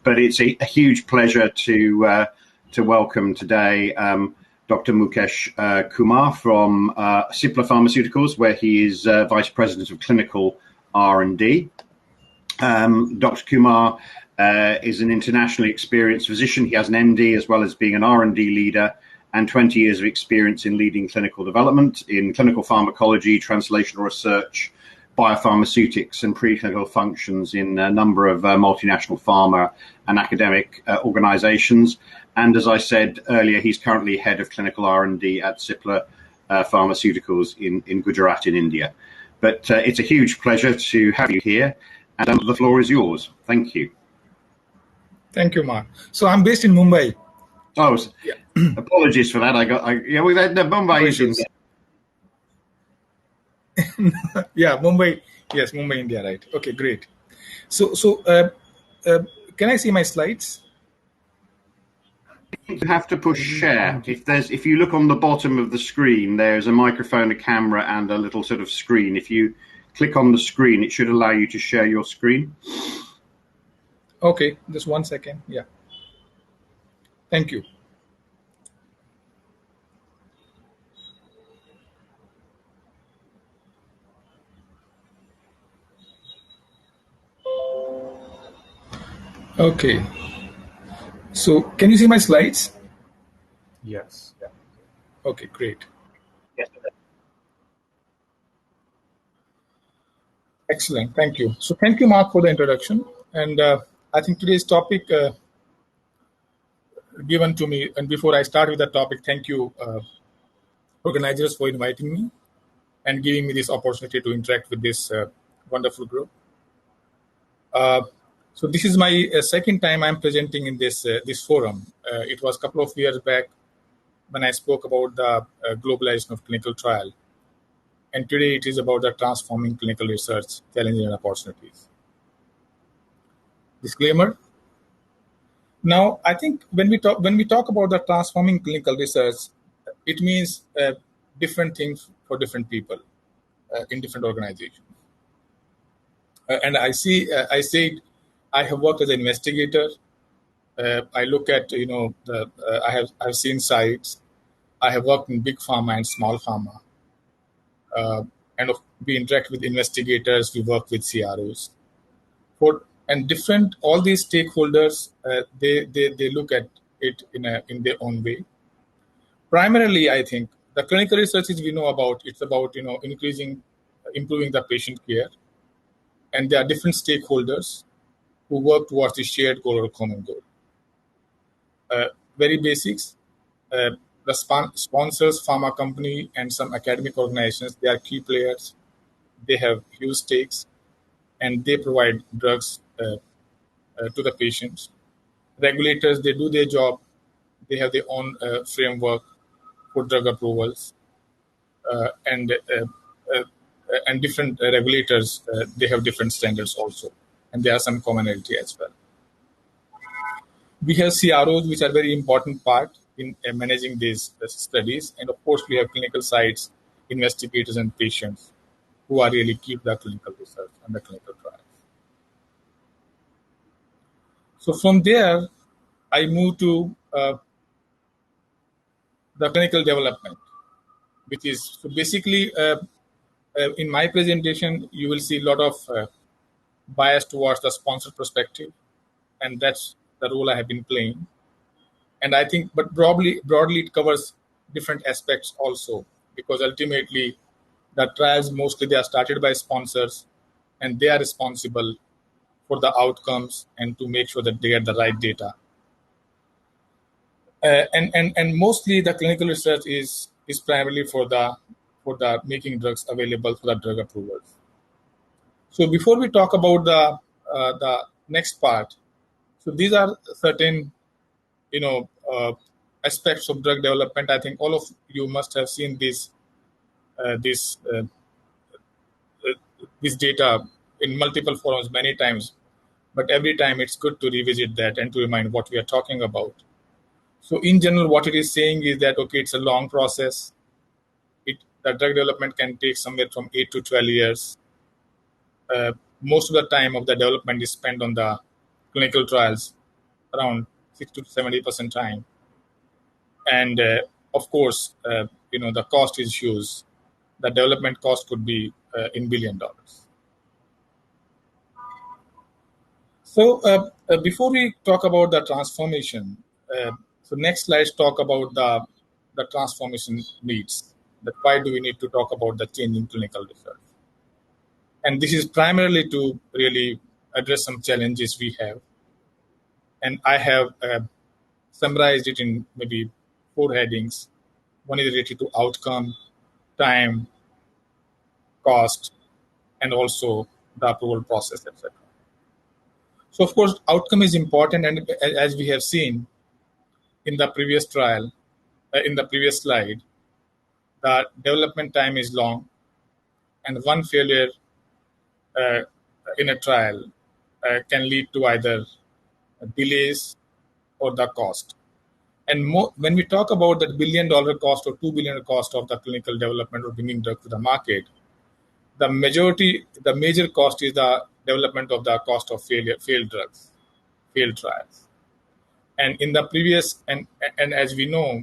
but it's a huge pleasure to welcome today Dr. Mukesh Kumar from Cipla Pharmaceuticals, where he is Vice President of Clinical R&D. Dr. Kumar is an internationally experienced physician. He has an MD as well as being an R&D leader and 20 years of experience in leading clinical development in clinical pharmacology, translational research, biopharmaceutics and preclinical functions in a number of multinational pharma and academic organizations. And as I said earlier, he's currently head of clinical R&D at Cipla Pharmaceuticals in Gujarat in India. But it's a huge pleasure to have you here, and the floor is yours. Thank you. Thank you, Mark. So I'm based in Mumbai. Oh, yeah. Apologies for that. We've had Mumbai is in there. Yeah, Mumbai. Yes, Mumbai, India, right. Okay, great. So, can I see my slides? You have to push share. If you look on the bottom of the screen, there's a microphone, a camera, and a little sort of screen. If you click on the screen, it should allow you to share your screen. Okay, just 1 second. Yeah. Thank you. Okay. So, can you see my slides? Yes. Yeah. Okay, great. Yes. Excellent. Thank you. So, thank you, Mark, for the introduction. And I think today's topic given to me, and before I start with the topic, thank you, organizers, for inviting me and giving me this opportunity to interact with this wonderful group. So this is my second time I'm presenting in this forum. It was a couple of years back when I spoke about the globalization of clinical trial. And today it is about the transforming clinical research, challenges and opportunities. Disclaimer. Now, I think when we talk about the transforming clinical research, it means different things for different people in different organizations. And I said I have worked as an investigator. I look at I've seen sites. I have worked in big pharma and small pharma, and we interact with investigators. We work with CROs. All these stakeholders, they look at it in their own way. Primarily, I think the clinical researches we know about, it's about improving the patient care, and there are different stakeholders who work towards the shared goal or common goal. Very basics. The sponsors, pharma company, and some academic organizations, they are key players. They have huge stakes, and they provide drugs to the patients. Regulators, they do their job. They have their own framework for drug approvals, and different regulators, they have different standards also, and there are some commonality as well. We have CROs, which are very important part in managing these studies, and of course we have clinical sites, investigators and patients who are really keep the clinical research and the clinical trials. So from there, I move to the clinical development, which is so basically in my presentation, you will see a lot of bias towards the sponsor perspective, and that's the role I have been playing. And I think, but broadly it covers different aspects also, because ultimately the trials mostly they are started by sponsors, and they are responsible for the outcomes and to make sure that they get the right data. And mostly the clinical research is primarily for the making drugs available for the drug approvals. So before we talk about the next part, so these are certain aspects of drug development. I think all of you must have seen this data in multiple forums many times, but every time it's good to revisit that and to remind what we are talking about. So in general, what it is saying is that, okay, it's a long process. The drug development can take somewhere from 8 to 12 years. Most of the time of the development is spent on the clinical trials, around 60 to 70% time. And of course, the cost issues, the development cost could be in $1 billion. So before we talk about the transformation, so next slides talk about the transformation needs. That why do we need to talk about the change in clinical research? And this is primarily to really address some challenges we have. And I have summarized it in maybe 4 headings. One is related to outcome, time, cost, and also the approval process, etc. So of course, outcome is important, and as we have seen in the previous trial, in the previous slide, the development time is long, and one failure uh, in a trial can lead to either delays or the cost. And when we talk about that $1 billion cost or $2 billion cost of the clinical development or bringing drug to the market, the major cost is the development of the cost of failed drugs, failed trials. And in the previous, and as we know,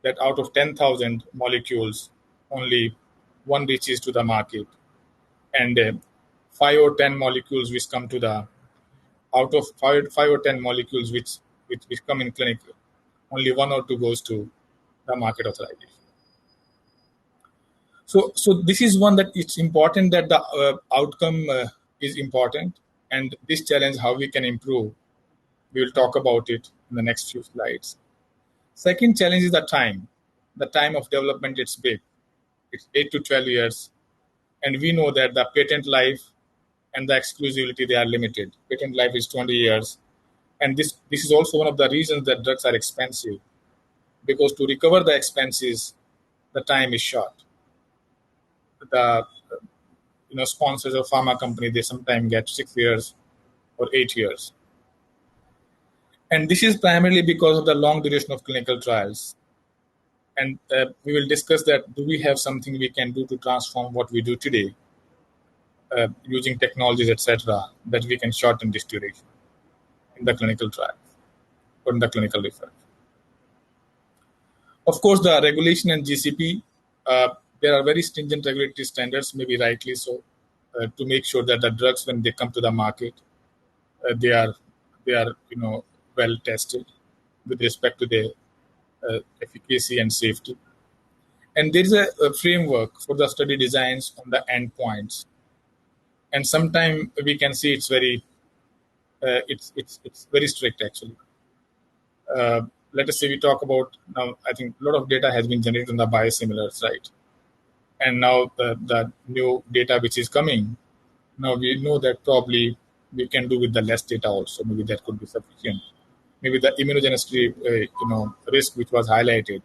that out of 10,000 molecules, only one reaches to the market, and 5 or 10 molecules which come to the out of five or 10 molecules which come in clinic, only 1 or 2 goes to the market authorization. So this is one that it's important that the outcome is important, and this challenge how we can improve. We will talk about it in the next few slides. Second challenge is the time. The time of development is big. It's 8 to 12 years, and we know that the patent life and the exclusivity, they are limited. Patent life is 20 years, and this is also one of the reasons that drugs are expensive, because to recover the expenses, the time is short. The sponsors of pharma company, they sometimes get 6 years or 8 years, and this is primarily because of the long duration of clinical trials. And we will discuss that. Do we have something we can do to transform what we do today using technologies, etc., that we can shorten this duration in the clinical trials or in the clinical research? Of course, the regulation and GCP, there are very stringent regulatory standards, maybe rightly so, to make sure that the drugs, when they come to the market, they are well tested with respect to their efficacy and safety. And there is a framework for the study designs on the endpoints. And sometimes we can see it's very very strict actually. Let us say we talk about now. I think a lot of data has been generated on the biosimilars, right? And now the new data which is coming, now we know that probably we can do with the less data also. Maybe that could be sufficient. Maybe the immunogenicity risk which was highlighted,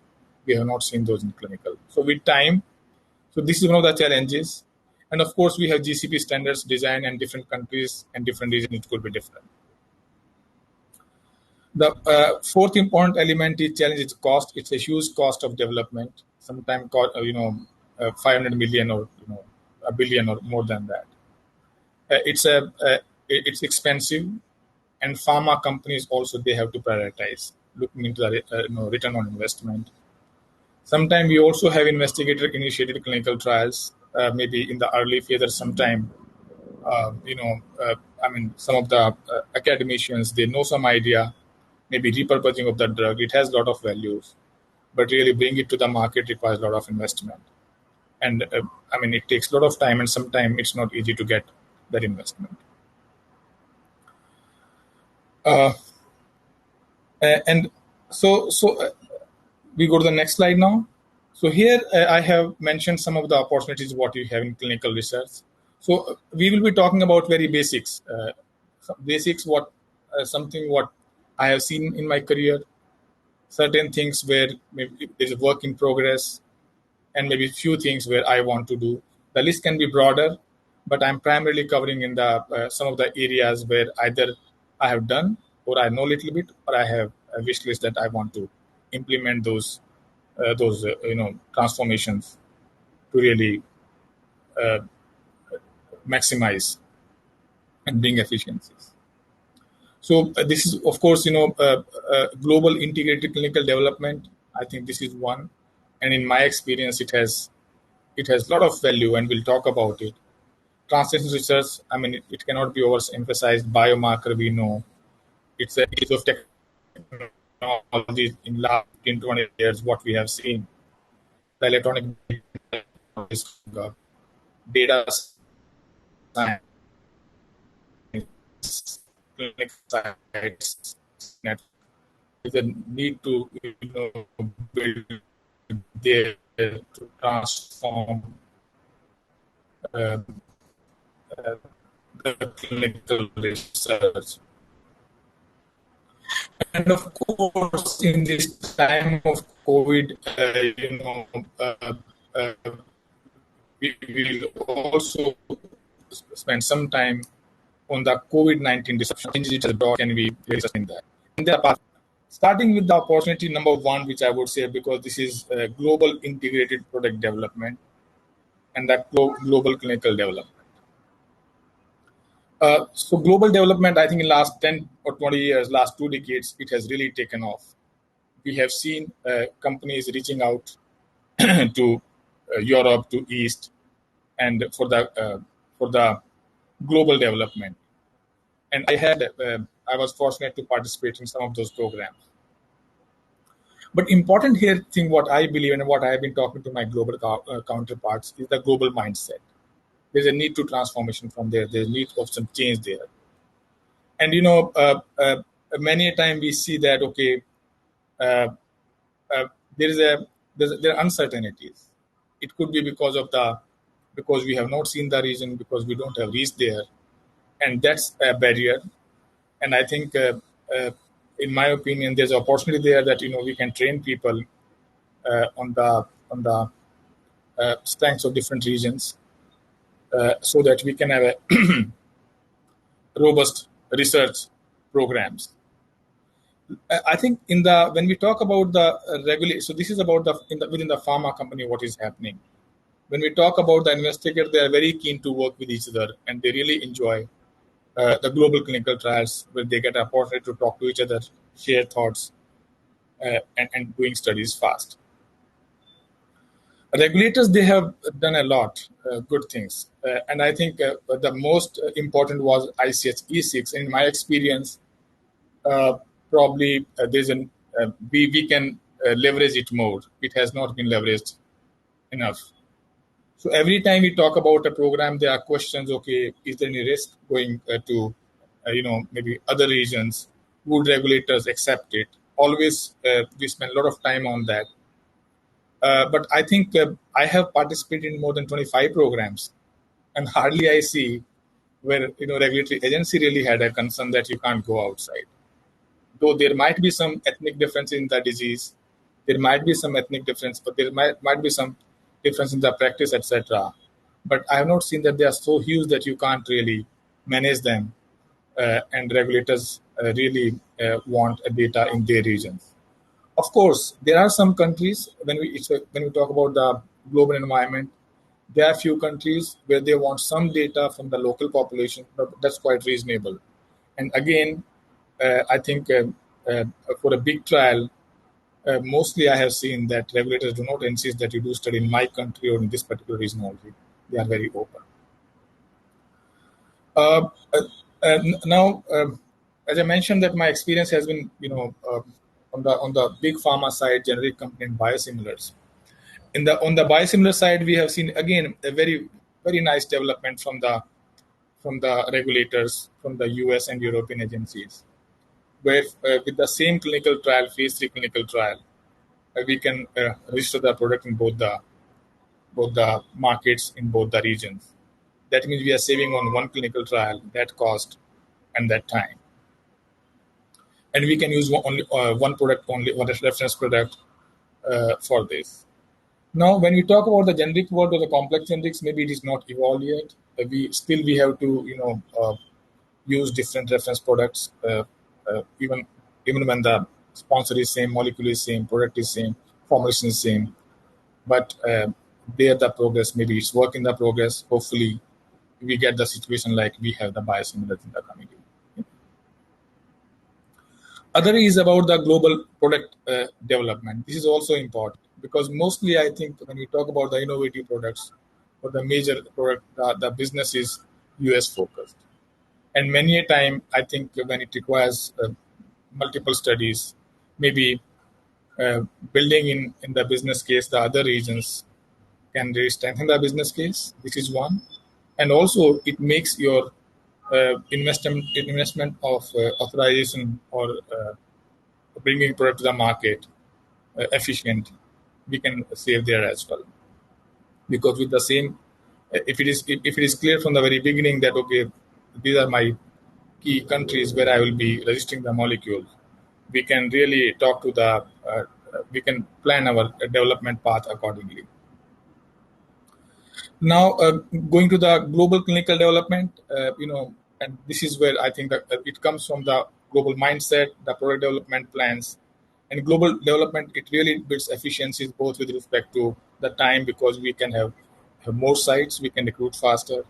we have not seen those in clinical. So with time, so this is one of the challenges. And of course, we have GCP standards design, and different countries and different regions, it could be different. The fourth important element is challenge is cost. It's a huge cost of development. Sometimes, 500 million or $1 billion or more than that. It's expensive, and pharma companies also, they have to prioritize looking into the return on investment. Sometimes we also have investigator-initiated clinical trials, maybe in the early phase, or sometime, some of the academicians, they know some idea, maybe repurposing of the drug. It has a lot of values, but really bring it to the market requires a lot of investment. And it takes a lot of time, and sometimes it's not easy to get that investment. And so we go to the next slide now. So here I have mentioned some of the opportunities what you have in clinical research. So we will be talking about very basics, something what I have seen in my career, certain things where maybe there's a work in progress, and maybe few things where I want to do. The list can be broader, but I'm primarily covering in the some of the areas where either I have done, or I know a little bit, or I have a wish list that I want to implement those transformations to really maximize and bring efficiencies. So this is, of course, global integrated clinical development. I think this is one, and in my experience, it has a lot of value, and we'll talk about it. Translation research, I mean, it cannot be overemphasized. Biomarker, we know it's a age of technology in last 15, 20 years. What we have seen, the electronic data science, clinical sites, is a need to build there to transform uh, the clinical research. And of course, in this time of COVID, uh, we will also spend some time on the COVID-19 disruption. Digital abroad, can we really sustain that? And there are starting with the opportunity number one, which I would say, because this is global integrated product development and that global clinical development. So global development, I think in last 10 or 20 years, last 2 decades, it has really taken off. We have seen companies reaching out to Europe, to East, and for the global development. And I was fortunate to participate in some of those programs. But important here thing, what I believe and what I have been talking to my global counterparts is the global mindset. There's a need to transformation from there. There's a need of some change there. And many a time we see that uh, there are uncertainties. It could be because we have not seen the region, because we don't have reached there, and that's a barrier. And I think, in my opinion, there's an opportunity there that we can train people on the strengths of different regions, so that we can have a robust research programs. I think when we talk about the regulation, so this is about within the pharma company what is happening. When we talk about the investigators, they are very keen to work with each other, and they really enjoy the global clinical trials where they get an opportunity to talk to each other, share thoughts, and doing studies fast. Regulators, they have done a lot good things, and I think the most important was ICH E6. In my experience, probably we can leverage it more. It has not been leveraged enough. So every time we talk about a program, there are questions. Okay, is there any risk going to maybe other regions? Would regulators accept it? Always we spend a lot of time on that. But I think I have participated in more than 25 programs, and hardly I see where regulatory agency really had a concern that you can't go outside. Though there might be some ethnic difference in the disease, there might be some ethnic difference, but there might be some difference in the practice, etc. But I have not seen that they are so huge that you can't really manage them, and regulators really want data in their regions. Of course, there are some countries, when we talk about the global environment, there are few countries where they want some data from the local population, but that's quite reasonable. And again, I think for a big trial, mostly I have seen that regulators do not insist that you do study in my country or in this particular region only. They are very open. Now, as I mentioned, that my experience has been, on the big pharma side, generic company and biosimilars. On the biosimilar side, we have seen again a very very nice development from the regulators, from the US and European agencies, where with the same clinical trial, phase 3 clinical trial, we can register the product in both the markets in both the regions. That means we are saving on one clinical trial that cost and that time, and we can use one product only, one reference product for this. Now, when we talk about the generic world or the complex generics, maybe it is not evolved yet. We have to use different reference products, even when the sponsor is same, molecule is same, product is same, formulation is same. But there the progress, maybe it's work in the progress. Hopefully, we get the situation like we have the biosimilars in the coming year. Other is about the global product development. This is also important because mostly I think when we talk about the innovative products or the major product, the business is US focused. And many a time, I think when it requires multiple studies, maybe building in the business case, the other regions can really strengthen the business case. This is one. And also it makes your investment of authorization or bringing product to the market efficient. We can save there as well. Because with the same, if it is clear from the very beginning that, okay, these are my key countries where I will be registering the molecule, we can really talk to we can plan our development path accordingly. Now, going to the global clinical development, and this is where I think that it comes from the global mindset, the product development plans, and global development. It really builds efficiencies both with respect to the time because we can have more sites, we can recruit faster.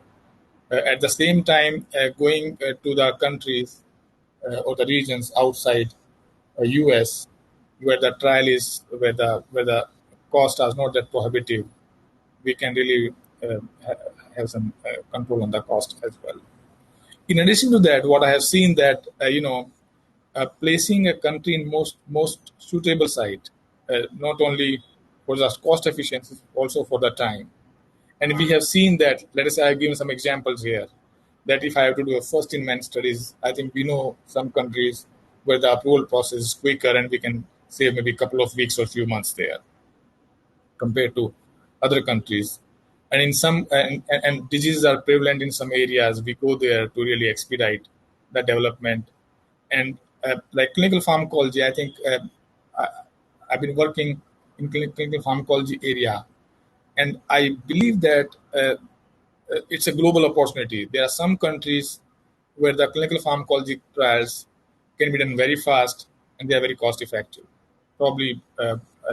At the same time, going to the countries or the regions outside US, where the trial is, where the cost is not that prohibitive, we can really have some control on the cost as well. In addition to that, what I have seen that placing a country in most suitable site, not only for the cost efficiency, also for the time. And we have seen that. Let us say I've given some examples here. That if I have to do a first-in-man studies, I think we know some countries where the approval process is quicker and we can save maybe a couple of weeks or few months there compared to other countries. And in some and diseases are prevalent in some areas, we go there to really expedite the development. And like clinical pharmacology, I think I've been working in clinical pharmacology area, and I believe that it's a global opportunity. There are some countries where the clinical pharmacology trials can be done very fast and they are very cost effective. Probably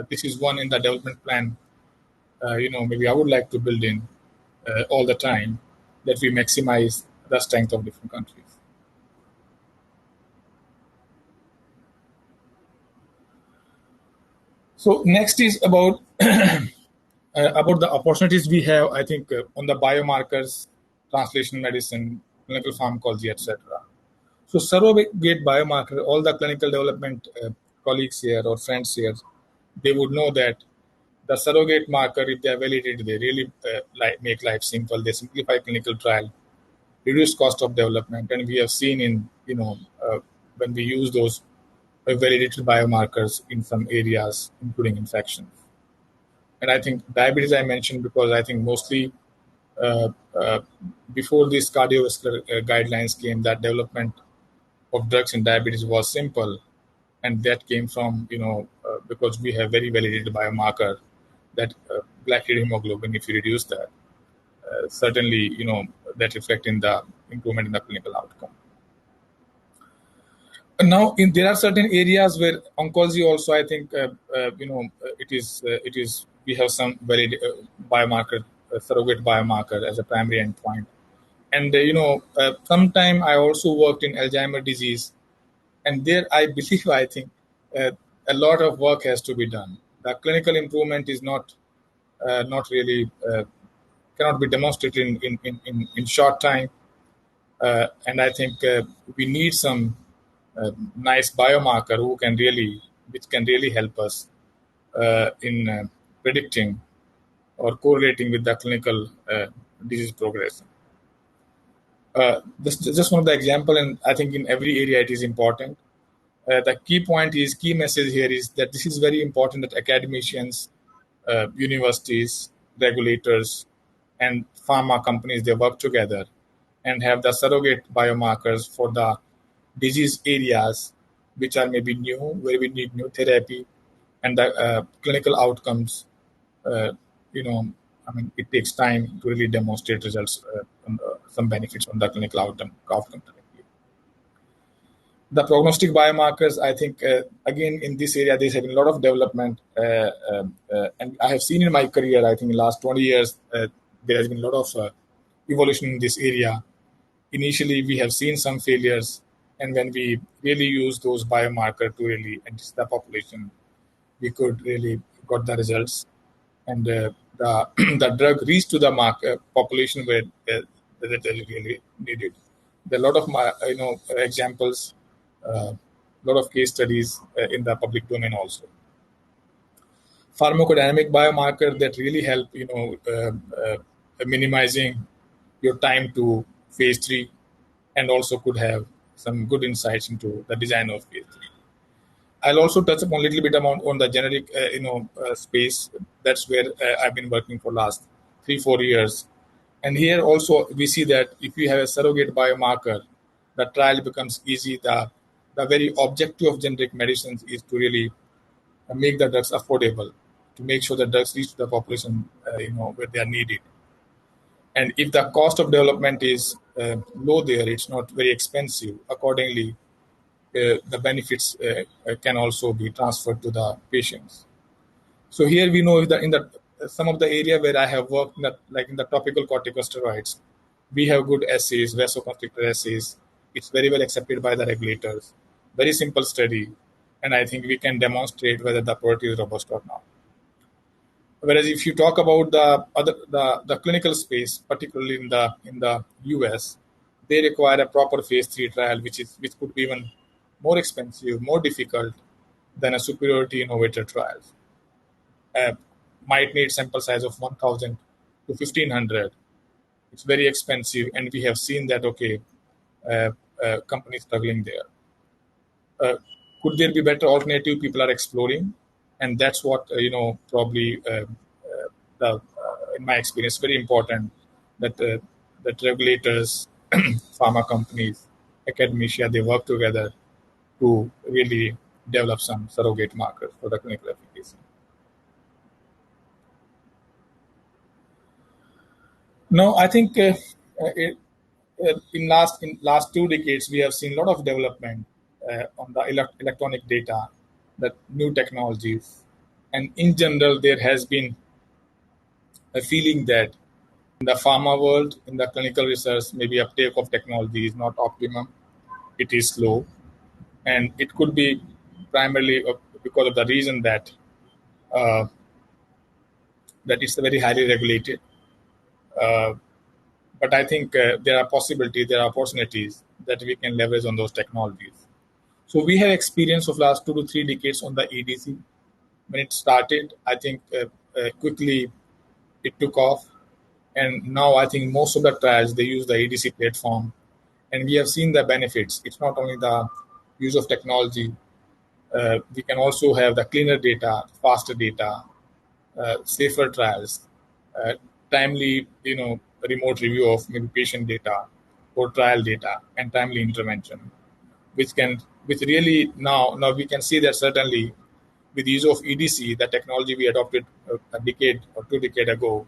this is one in the development plan. Maybe I would like to build in all the time that we maximize the strength of different countries. So next is about the opportunities we have, I think, on the biomarkers, translation medicine, clinical pharmacology, etc. So surrogate biomarker, all the clinical development colleagues here or friends here, they would know that the surrogate marker, if they are validated, they really make life simple. They simplify clinical trial, reduce cost of development, and we have seen in when we use those validated biomarkers in some areas, including infections. And I think diabetes I mentioned because I think mostly before these cardiovascular guidelines came, that development of drugs in diabetes was simple, and that came from because we have very validated biomarker that glycated hemoglobin. If you reduce that, certainly that reflect in the improvement in the clinical outcome. Now, there are certain areas where oncology also, I think, it is we have some valid biomarker, surrogate biomarker as a primary endpoint. And, sometime I also worked in Alzheimer's disease. And there, I believe, I think, a lot of work has to be done. The clinical improvement is not really, cannot be demonstrated in short time. And I think we need some nice biomarker which can really help us in predicting or correlating with the clinical disease progression. Just one of the example, and I think in every area it is important. The key message here is that this is very important that academicians, universities, regulators, and pharma companies, they work together and have the surrogate biomarkers for the disease areas which are maybe new, where we need new therapy, and the clinical outcomes. It takes time to really demonstrate results, some benefits on the clinical outcome. The prognostic biomarkers, I think, again, in this area, there's been a lot of development. And I have seen in my career, I think in the last 20 years, there has been a lot of evolution in this area. Initially, we have seen some failures And when we really use those biomarkers to really enrich the population, we could really got the results. And the the drug reached to the population where that they really needed. There are a lot of examples, a lot of case studies in the public domain also. Pharmacodynamic biomarker that really help minimizing your time to phase 3, and also could have some good insights into the design of phase 3. I'll also touch upon a little bit on the generic space. That's where I've been working for last 3-4 years. And here also we see that if you have a surrogate biomarker, the trial becomes easy. The very objective of generic medicines is to really make the drugs affordable, to make sure the drugs reach the population where they are needed. And if the cost of development is low there, it's not very expensive. Accordingly, the benefits can also be transferred to the patients. So here we know that in the some of the area where I have worked, like in the topical corticosteroids, we have good assays, vasoconstrictor assays. It's very well accepted by the regulators. Very simple study, and I think we can demonstrate whether the product is robust or not. Whereas if you talk about the clinical space, particularly in the US, they require a proper phase 3 trial, which could be even more expensive, more difficult than a superiority innovator trials. Might need sample size of 1,000 to 1,500. It's very expensive, and we have seen that companies struggling there. Could there be better alternative? People are exploring, and that's what probably in my experience, very important that regulators, pharma companies, academia, they work together to really develop some surrogate markers for the clinical efficacy. No, I think in last 2 decades we have seen a lot of development on the electronic data, that new technologies, and in general there has been a feeling that in the pharma world, in the clinical research, maybe uptake of technology is not optimum. It is slow, and it could be primarily because of the reason that that it's very highly regulated. Uh, but I think there are possibilities, there are opportunities that we can leverage on those technologies. So we have experience of last 2 to 3 decades on the EDC. When it started, I think quickly it took off, and now I think most of the trials they use the EDC platform, and we have seen the benefits. It's not only the use of technology. We can also have the cleaner data, faster data, safer trials, uh, timely, remote review of maybe patient data or trial data, and timely intervention, which really now we can see that certainly with the use of EDC, the technology we adopted a decade or 2 decades ago,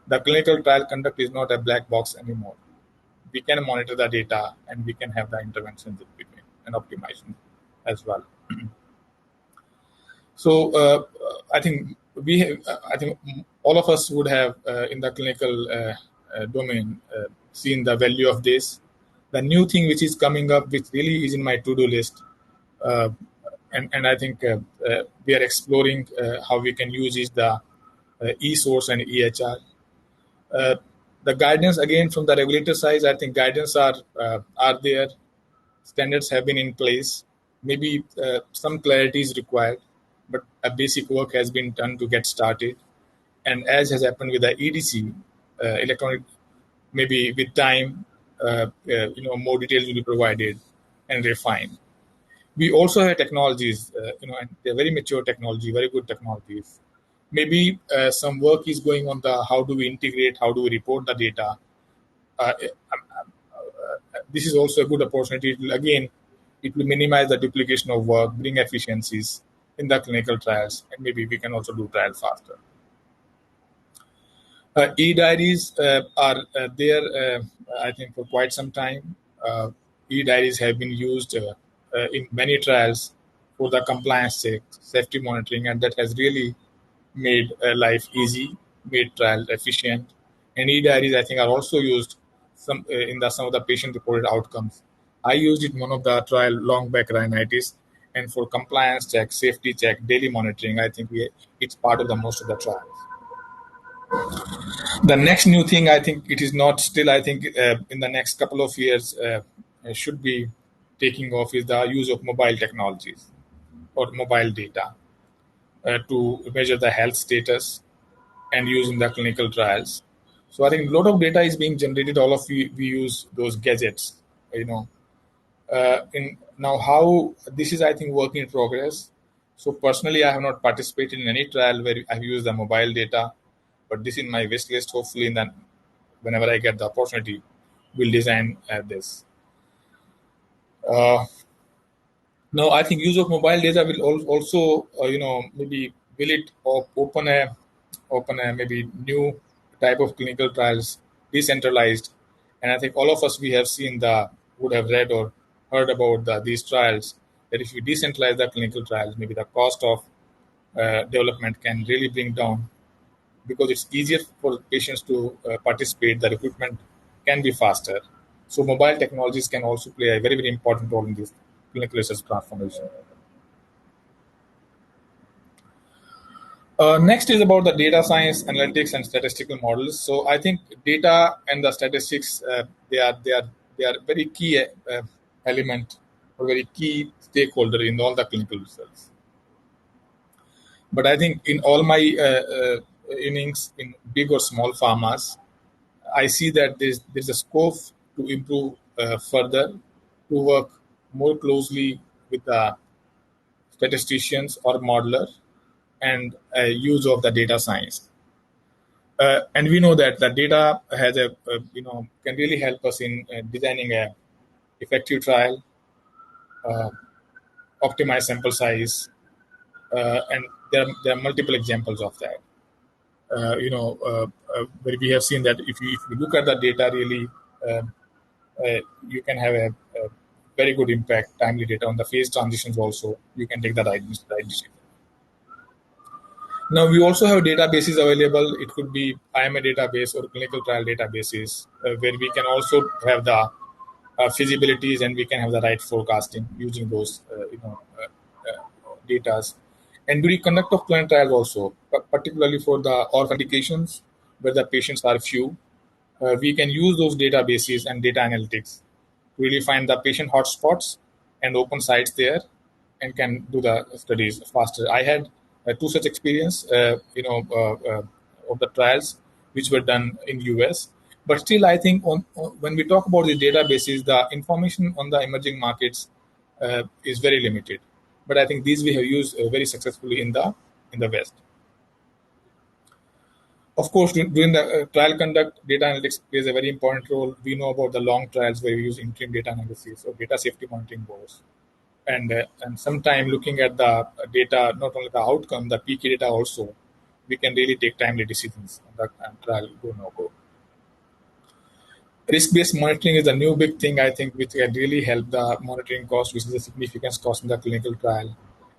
the clinical trial conduct is not a black box anymore. We can monitor the data and we can have the interventions in between and optimization as well. So I think I think all of us would have in the clinical domain seen the value of this. The new thing which is coming up, which really is in my to-do list, uh, and I think we are exploring how we can use is the e-source and EHR. Uh, the guidance again from the regulator side, I think guidance are there, standards have been in place. Maybe some clarity is required, but a basic work has been done to get started. And as has happened with the EDC, electronic, maybe with time, more details will be provided and refined. We also have technologies, and they're very mature technology, very good technologies. Maybe some work is going on the how do we integrate, how do we report the data. Uh, this is also a good opportunity. It will minimize the duplication of work, bring efficiencies in the clinical trials, and maybe we can also do trials faster. E-diaries are there, I think, for quite some time. E-diaries have been used in many trials for the compliance check, safety monitoring, and that has really made life easy, made trial efficient. And e-diaries, I think, are also used some of the patient-reported outcomes I used it in one of the trial long back rhinitis, and for compliance check, safety check, daily monitoring, I think it's part of the most of the trials. The next new thing, I think it is not still, I think in the next couple of years should be taking off is the use of mobile technologies or mobile data to measure the health status and use in the clinical trials. So I think a lot of data is being generated. All of we use those gadgets, in now how this is, I think, work in progress. So personally, I have not participated in any trial where I've used the mobile data, but this is my wish list. Hopefully, in that whenever I get the opportunity, we'll design this. Uh, Now, I think use of mobile data will also, maybe will it open a maybe new type of clinical trials, decentralized, and I think all of us we have seen would have read or heard about these trials. That if we decentralize the clinical trials, maybe the cost of development can really bring down because it's easier for patients to participate. The recruitment can be faster. So mobile technologies can also play a very, very important role in this clinical research transformation. Next is about the data science, analytics, and statistical models. So I think data and the statistics they are very key element or very key stakeholder in all the clinical research. But I think in all my innings in big or small pharmas, I see that there's a scope to improve further, to work more closely with the statisticians or modeler and use of the data science. And we know that the data has can really help us in designing a effective trial, uh, optimize sample size, and there are multiple examples of that. Where we have seen that if you look at the data really, um, you can have a very good impact, timely data on the phase transitions also. You can take the right decision. Now, we also have databases available. It could be IMA database or clinical trial databases, where we can also have the feasibilities and we can have the right forecasting using those datas. And during conduct of clinical trials also, particularly for the orphan indications where the patients are few, we can use those databases and data analytics to really find the patient hotspots and open sites there and can do the studies faster. I had two such experience, of the trials which were done in US. But still, I think when we talk about the databases, the information on the emerging markets is very limited. But I think these we have used very successfully in the West. Of course, during the trial conduct, data analytics plays a very important role. We know about the long trials where we use interim data analysis or data safety monitoring boards. And sometime looking at the data, not only the outcome, the PK data also, we can really take timely decisions on the trial go no go. Risk-based monitoring is a new big thing, I think, which can really help the monitoring cost, which is a significant cost in the clinical trial.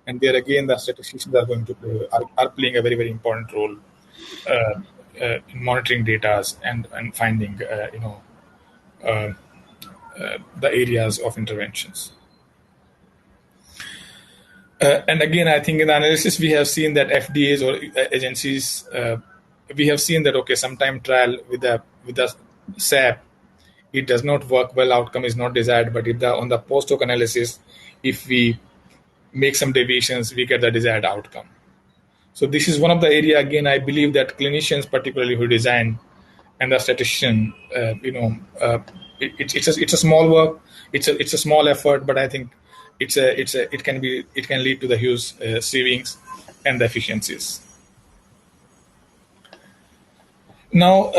And there again, the statisticians are going to are playing a very, very important role in monitoring data and finding, uh, the areas of interventions. And again, I think in the analysis we have seen that FDAs or agencies, we have seen that sometime trial with the SAP, it does not work well. Outcome is not desired. But if on the post hoc analysis, if we make some deviations, we get the desired outcome. So this is one of the area. Again, I believe that clinicians, particularly who design, and the statistician, it's a small work. It's a small effort, but I think it can lead to the huge savings and the efficiencies. Now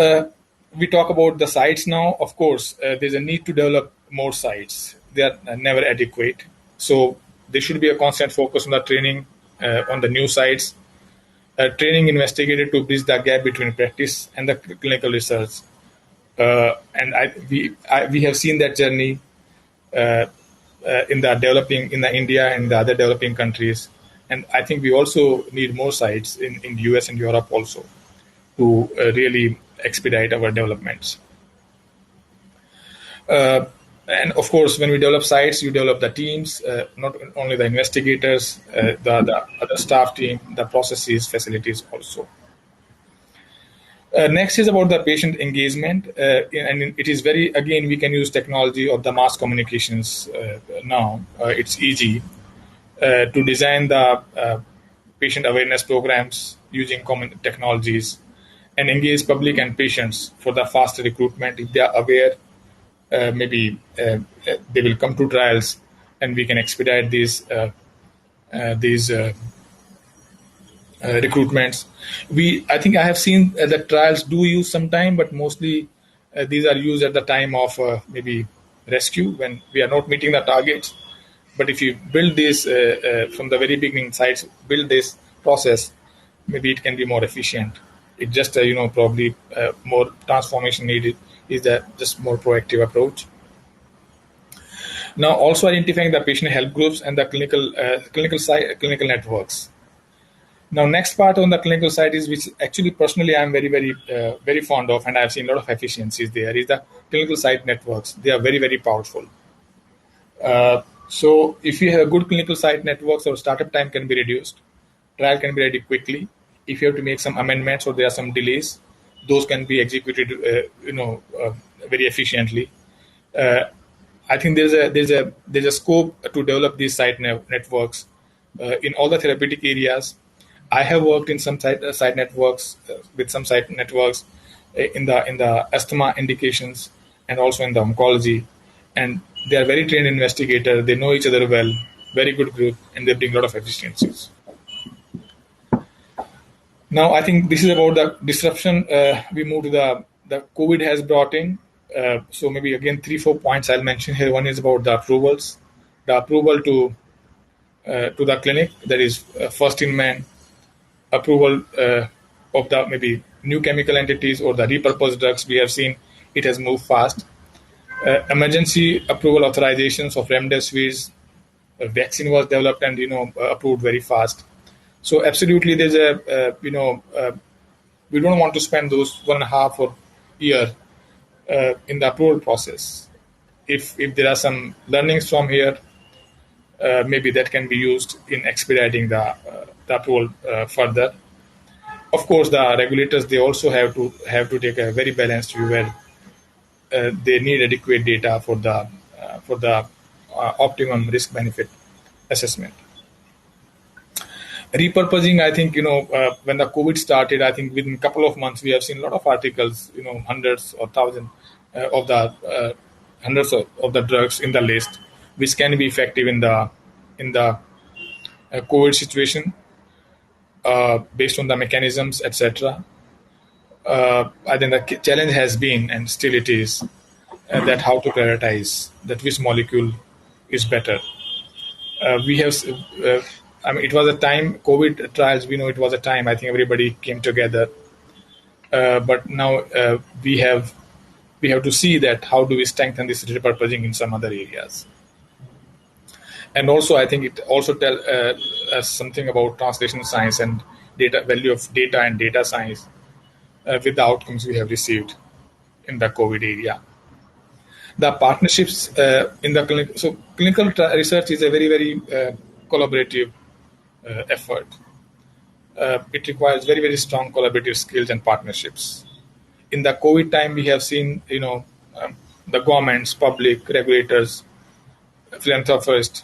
we talk about the sites. Now, of course, there's a need to develop more sites. They are never adequate, so there should be a constant focus on the training on the new sites. Training investigated to bridge the gap between practice and the clinical research. And we have seen that journey in the India and the other developing countries. And I think we also need more sites in the US and Europe also to really expedite our developments. And of course, when we develop sites, you develop the teams, not only the investigators, the other staff team, the processes, facilities also. Next is about the patient engagement, and it is very, again, we can use technology of the mass communications now. It's easy to design the patient awareness programs using common technologies and engage public and patients for the faster recruitment. If they are aware, maybe they will come to trials, and we can expedite these recruitments. I think I have seen that trials do use some time, but mostly these are used at the time of maybe rescue when we are not meeting the targets. But if you build this from the very beginning, sites build this process, maybe it can be more efficient. It just probably more transformation needed is that just more proactive approach. Now, also identifying the patient help groups and the clinical networks. Now, next part on the clinical side is, which actually personally I'm very fond of, and I've seen a lot of efficiencies there, is the clinical site networks. They are very powerful. So if you have good clinical site networks, our startup time can be reduced, trial can be ready quickly. If you have to make some amendments or there are some delays, those can be executed very efficiently. I think there's a scope to develop these site networks in all the therapeutic areas. I have worked in some site networks with some site networks in the asthma indications and also in the oncology, and they are very trained investigators. They know each other well, very good group, and they bring a lot of efficiencies. Now, I think this is about the disruption we move to the COVID has brought in. So maybe again 3-4 points I'll mention here. One is about the approvals, the approval to the clinic, that is first in man approval of the maybe new chemical entities or the repurposed drugs. We have seen it has moved fast. Emergency approval authorizations of remdesivir, vaccine was developed and approved very fast. So absolutely, there's we don't want to spend those 1.5 or year in the approval process. If there are some learnings from here, maybe that can be used in expediting the approval further. Of course, the regulators, they also have to take a very balanced view where they need adequate data for the optimum risk benefit assessment. Repurposing, I think when the COVID started, I think within a couple of months we have seen a lot of articles, hundreds or thousands of the drugs in the list, which can be effective in the COVID situation based on the mechanisms, etc. I think the challenge has been, and still it is, that how to prioritize that which molecule is better. We have, it was a time, COVID trials, we know it was a time, I think everybody came together. But now we have to see that how do we strengthen this repurposing in some other areas. And also, I think it also tells us something about translational science and value of data and data science with the outcomes we have received in the COVID area. The partnerships in the clinic. So clinical research is a very collaborative effort. It requires very strong collaborative skills and partnerships. In the COVID time, we have seen the governments, public, regulators, philanthropists,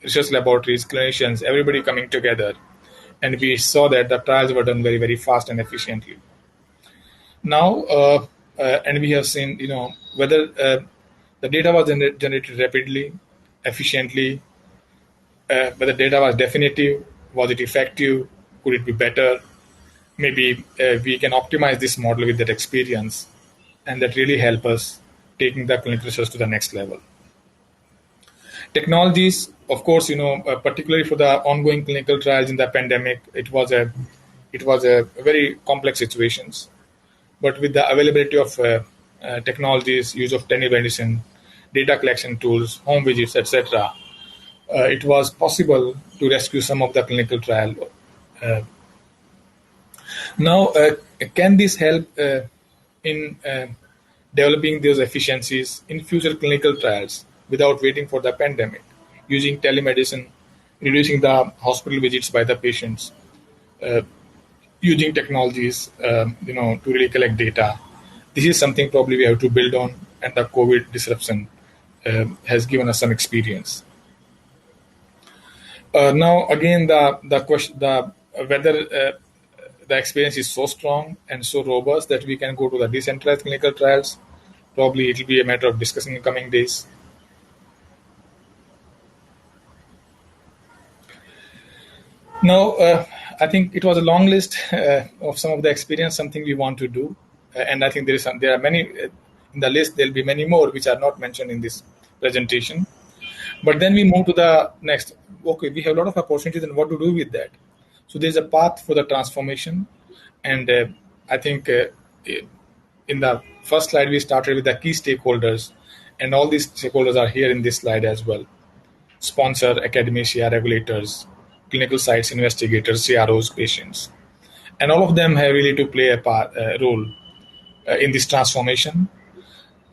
research laboratories, clinicians, everybody coming together, and we saw that the trials were done very fast and efficiently. Now, and we have seen whether the data was generated rapidly, efficiently, whether data was definitive, was it effective, could it be better? Maybe we can optimize this model with that experience, and that really help us taking the clinical research to the next level. Technologies, of course, particularly for the ongoing clinical trials in the pandemic, it was a very complex situations. But with the availability of technologies, use of telemedicine, data collection tools, home visits, etc., it was possible to rescue some of the clinical trial. Now, can this help in developing those efficiencies in future clinical trials without waiting for the pandemic, using telemedicine, reducing the hospital visits by the patients, using technologies, to really collect data. This is something probably we have to build on, and the COVID disruption has given us some experience. Now, again, the question, whether the experience is so strong and so robust that we can go to the decentralized clinical trials, probably it will be a matter of discussing in coming days. Now, I think it was a long list of some of the experience, something we want to do, and I think there are many in the list. There will be many more which are not mentioned in this presentation. But then we move to the next. Okay, we have a lot of opportunities, and what to do with that? So there's a path for the transformation, and I think in the first slide we started with the key stakeholders, and all these stakeholders are here in this slide as well: sponsor, academia, regulators, clinical sites, investigators, CROs, patients, and all of them have really to play a role in this transformation.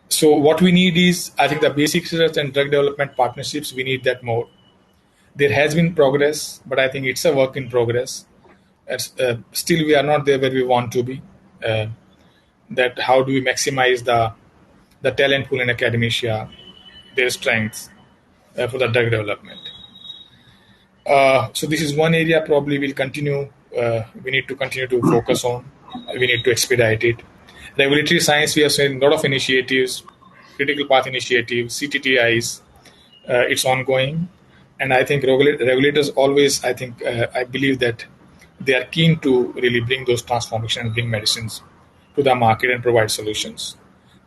So what we need is, I think, the basic research and drug development partnerships. We need that more. There has been progress, but I think it's a work in progress. Still, we are not there where we want to be. That how do we maximize the talent pool in academia, their strengths for the drug development. So this is one area probably we'll continue. We need to continue to focus on. We need to expedite it. Regulatory science, we have seen a lot of initiatives, critical path initiatives, CTTIs. It's ongoing, and I think regulators always. I believe that they are keen to really bring those transformations, bring medicines to the market and provide solutions.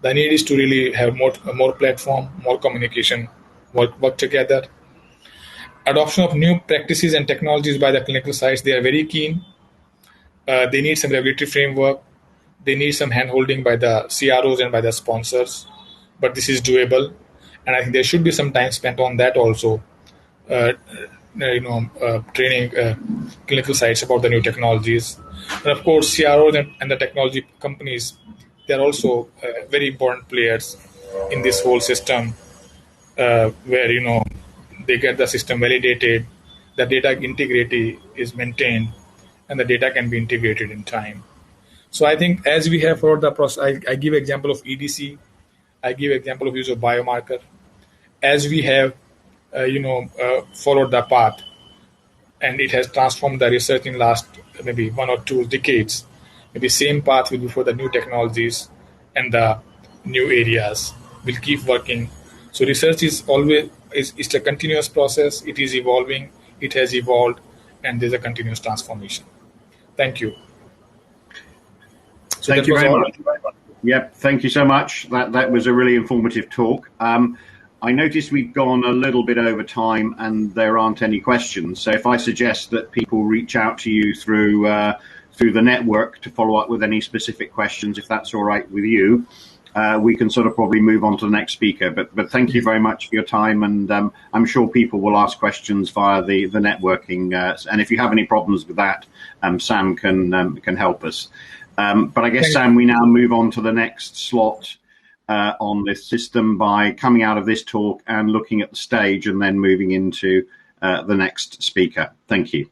The need is to really have more platform, more communication, work together. Adoption of new practices and technologies by the clinical sites, they are very keen. They need some regulatory framework. They need some handholding by the CROs and by the sponsors, but this is doable, and I think there should be some time spent on that also. Training clinical sites about the new technologies, and of course, CROs and the technology companies, they are also very important players in this whole system, where they get the system validated, the data integrity is maintained, and the data can be integrated in time. So I think as we have followed the process, I give example of EDC, I give example of use of biomarker. As we have, followed the path, and it has transformed the research in last maybe 1 or 2 decades. Maybe same path will be for the new technologies and the new areas. Will keep working. So research is always it's a continuous process. It is evolving. It has evolved, and there's a continuous transformation. Thank you. So thank you very much. Yep, thank you so much. That was a really informative talk. I noticed we've gone a little bit over time and there aren't any questions. So if I suggest that people reach out to you through the network to follow up with any specific questions, if that's all right with you, we can sort of probably move on to the next speaker. But thank you very much for your time, and I'm sure people will ask questions via the networking. And if you have any problems with that, Sam can help us. But I guess, Sam, we now move on to the next slot on this system by coming out of this talk and looking at the stage and then moving into the next speaker. Thank you.